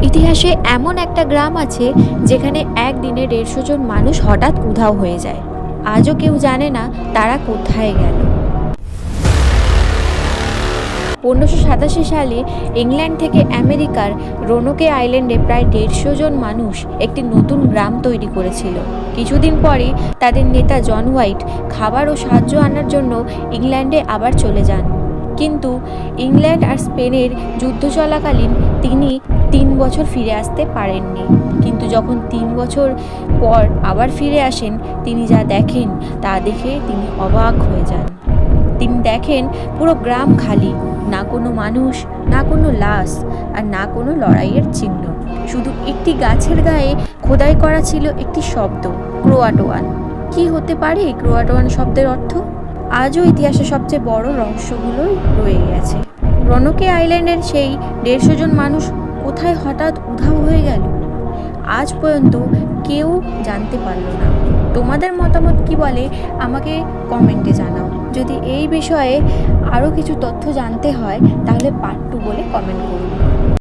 ইতিহাসে এমন একটা গ্রাম আছে যেখানে একদিনে 150 জন মানুষ হঠাৎ উধাও হয়ে যায়। আজও কেউ জানে না তারা কোথায় গেল। 1587 সালে ইংল্যান্ড থেকে আমেরিকার রোনোকে আইল্যান্ডে প্রায় 150 জন মানুষ একটি নতুন গ্রাম তৈরি করেছিল। কিছুদিন পরে তাদের নেতা জন হোয়াইট খাবার ও সাহায্য আনার জন্য ইংল্যান্ডে আবার চলে যান। কিন্তু ইংল্যান্ড আর স্পেনের যুদ্ধ চলাকালীন তিনি 3 বছর ফিরে আসতে পারেননি। কিন্তু যখন 3 বছর পর আবার ফিরে আসেন, তিনি যা দেখেন তা দেখে তিনি অবাক হয়ে যান। তিনি দেখেন পুরো গ্রাম খালি, না কোনো মানুষ, না কোনো লাশ, আর না কোনো লড়াইয়ের চিহ্ন। শুধু একটি গাছের গায়ে খোদাই করা ছিল একটি শব্দ, ক্রোয়াটোয়ান। কি হতে পারে ক্রোয়াটোয়ান শব্দের অর্থ? আজও ইতিহাসের সবচেয়ে বড় রহস্যগুলোই রয়ে গেছে। রোনোকে আইল্যান্ডের সেই 150 জন মানুষ কোথায় হঠাৎ উধাও হয়ে গেল, আজ পর্যন্ত কেউ জানতে পারলো না। তোমাদের মতামত কি বলে আমাকে কমেন্টে জানাও। যদি এই বিষয়ে আরও কিছু তথ্য জানতে হয় তাহলে পার্ট 2 বলে কমেন্ট করুন।